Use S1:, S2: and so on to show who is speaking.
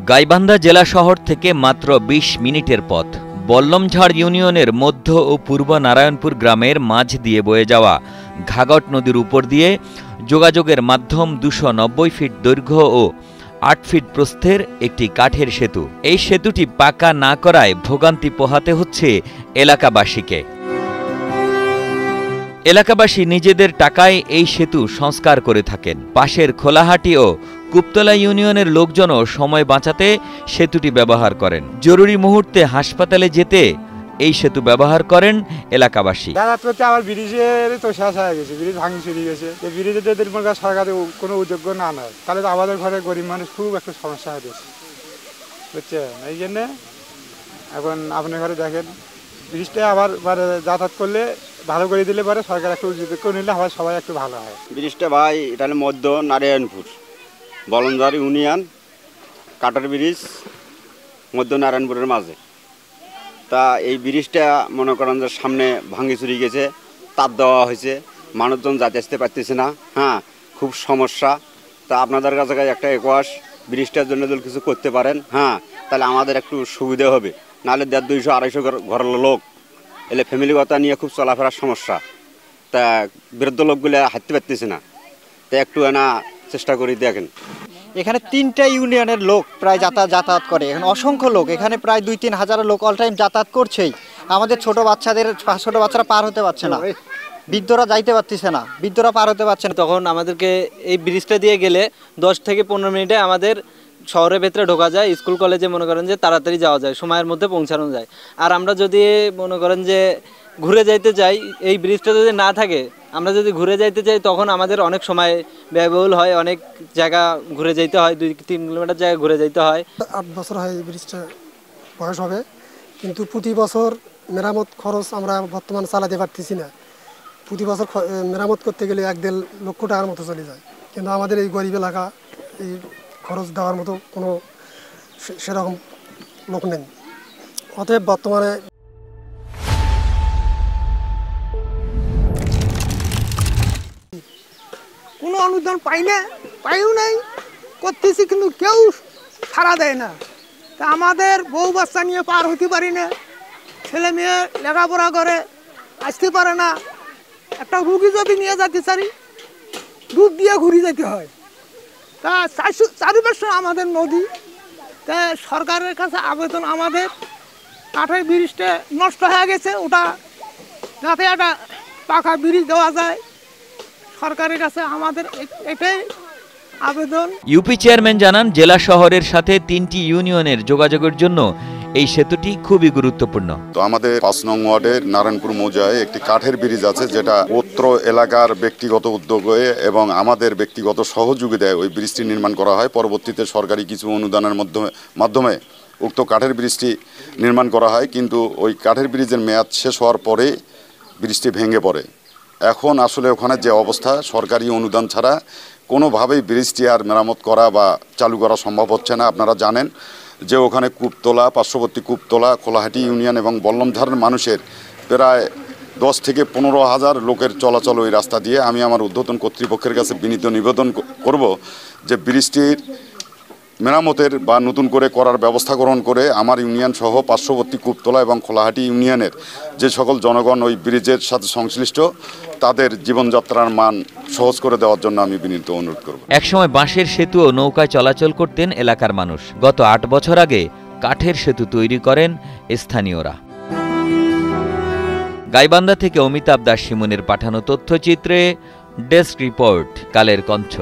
S1: গাইবান্ধা জেলা শহর থেকে মাত্র ২০ মিনিটের পথ। বল্লমঝাড় ইউনিয়নের মধ্য ও পূর্ব নারায়ণপুর গ্রামের মাঝ দিয়ে বয়ে যাওয়া ঘাঘট নদীর উপর দিয়ে যোগাযোগের মাধ্যম ২৯০ ফিট দৈর্ঘ্য ও ৮ ফিট প্রস্থের একটি কাঠের সেতু। এই সেতুটি পাকা না করায় ভোগান্তি পোহাতে হচ্ছে এলাকাবাসীকে। এলাকাবাসী নিজেদের টাকায় এই সেতু সংস্কার করে থাকেন। পাশের খোলাহাটি ও কুপতলা ইউনিয়নের লোকজনও সময় বাঁচাতে সেতুটি ব্যবহার করেন। জরুরি মুহূর্তে হাসপাতালে যেতে এই সেতু ব্যবহার করেন এলাকাবাসী।
S2: আমার ব্রিজের তো শেষ হয়ে গেছে, ব্রিজ ভাঙি চলে গেছে। এই ব্রিজে যদি সরকারের কোনো উদ্যোগ না নেয় তাহলে তো আমাদের ঘরে গরিব মানুষ খুব একটা সমস্যা হয়ে গেছে, বুঝছেন? এই জন্যে এখন আপনার ঘরে দেখেন ব্রিজটা আবার যাতায়াত করলে ভালো করে দিলে পরে সরকার একটু উদ্যোগ করে নিলে আবার সবাই একটু ভালো হয়।
S3: ব্রিজটা ভাই এটা হলো মধ্য নারায়ণপুর বলমঝাড় ইউনিয়ন কাটার ব্রিজ মধ্য নারায়ণপুরের মাঝে। তা এই ব্রিজটা মনে করেন যে সামনে ভাঙি চুরি গেছে, তার দেওয়া হয়েছে, মানুষজন যাতে আসতে পারতেছে না। খুব সমস্যা। তা আপনাদের কাছে একটা রিকোয়েস্ট, ব্রিজটার জন্য যদি কিছু করতে পারেন তাহলে আমাদের একটু সুবিধা হবে। নাহলে ১৫০-২৫০ ঘরের লোক এলে ফ্যামিলিগত নিয়ে খুব চলাফেরার সমস্যা। তা বৃদ্ধ লোকগুলো হাঁটতে পারতেছে না। তা একটু চেষ্টা করি দেখেন।
S4: এখানে ৩টা ইউনিয়নের লোক প্রায় যাতায়াত করে। এখানে অসংখ্য লোক, এখানে প্রায় ২-৩ হাজার লোক অল টাইম যাতায়াত করছেই। আমাদের ছোট বাচ্চারা পার হতে পারছে না, বৃদ্ধরা যাইতে পারতেছে না, বৃদ্ধরা পার হতে পারছে না।
S5: তখন আমাদেরকে এই ব্রিজটা দিয়ে গেলে ১০ থেকে ১৫ মিনিটে আমাদের শহরের ভেতরে ঢোকা যায়। স্কুল কলেজে মনে করেন যে তাড়াতাড়ি যাওয়া যায়, সময়ের মধ্যে পৌঁছানো যায়। আর আমরা যদি মনে করেন যে ঘুরে যাইতে চাই, এই ব্রিজটা যদি না থাকে, আমরা যদি ঘুরে যাইতে চাই তখন আমাদের অনেক সময় ব্যয়বহুল হয়, অনেক জায়গা ঘুরে যাইতে হয়, ২-৩ কিলোমিটার জায়গা ঘুরে যাইতে হয়।
S6: ৮ বছর হয় এই ব্রিজটা বয়স হবে, কিন্তু প্রতি বছর মেরামত খরচ আমরা বর্তমান চালাতে পারতেছি না। প্রতি বছর মেরামত করতে গেলে ১-১.৫ লক্ষ টাকার মতো চলে যায়, কিন্তু আমাদের এই গরিব এলাকা এই খরচ দেওয়ার মতো কোনো সেরকম লোক নেই। অতএব বর্তমানে
S7: কোনো অনুদান পাইও নাই, করতেছি কিন্তু কেউ সাড়া দেয় না। তা আমাদের বউ বাচ্চা নিয়ে পার হতে পারি না, ছেলে মেয়ে লেখাপড়া করে আসতে পারে না। একটা রুগী যদি নিয়ে যেতে চাই দুধ দিয়ে ঘুরে যেতে হয়। তা চারিপাশে আমাদের নদী। তা সরকারের কাছে আবেদন, আমাদের কাঠের ব্রিজটা নষ্ট হয়ে গেছে, ওটা যাতে একটা পাকা ব্রিজ দেওয়া যায়, সরকারের কাছে আমাদের এটাই আবেদন।
S1: ইউপি চেয়ারম্যান জানান, জেলা শহরের সাথে ৩টি ইউনিয়নের যোগাযোগের জন্য এই সেতুটি খুবই গুরুত্বপূর্ণ।
S8: তো আমাদের ৫ নং ওয়ার্ডের নারায়ণপুর মৌজায় একটি কাঠের ব্রিজ আছে, যেটা অত্র এলাকার ব্যক্তিগত উদ্যোগে এবং আমাদের ব্যক্তিগত সহযোগিতায় ওই ব্রিজটি নির্মাণ করা হয়। পরবর্তীতে সরকারি কিছু অনুদানের মাধ্যমে উক্ত কাঠের ব্রিজটি নির্মাণ করা হয়, কিন্তু ওই কাঠের ব্রিজের মেয়াদ শেষ হওয়ার পরে ব্রিজটি ভেঙে পড়ে। এখন আসলে ওখানে যে অবস্থা, সরকারি অনুদান ছাড়া কোনোভাবেই ব্রিজটি আর মেরামত করা বা চালু করা সম্ভব হচ্ছে না। আপনারা জানেন যে ওখানে কুপতলা, পার্শ্ববর্তী কুপতলা, খোলাহাটি ইউনিয়ন এবং বল্লমঝাড়ের মানুষের প্রায় ১০ থেকে ১৫ হাজার লোকের চলাচল ওই রাস্তা দিয়ে। আমি আমার ঊর্ধ্বতন কর্তৃপক্ষের কাছে বিনীত নিবেদন করব যে ব্রিজটির মেরামতের বা নতুন করে করার ব্যবস্থা গ্রহণ করে আমার ইউনিয়ন সহ পার্শ্ববর্তী কুপতলা এবং খোলাহাটি ইউনিয়নের যে সকল জনগণ ওই ব্রিজের সাথে সংশ্লিষ্ট তাদের জীবনযাত্রার মান সহজ করে দেওয়ার জন্য আমি বিনীত অনুরোধ করব।
S1: একসময় বাঁশের সেতু ও নৌকায় চলাচল করতেন এলাকার মানুষ। গত ৮ বছর আগে কাঠের সেতু তৈরি করেন স্থানীয়রা। গাইবান্ধা থেকে অমিতাভ দাস শিমুনের পাঠানো তথ্যচিত্রে ডেস্ক রিপোর্ট, কালের কণ্ঠ।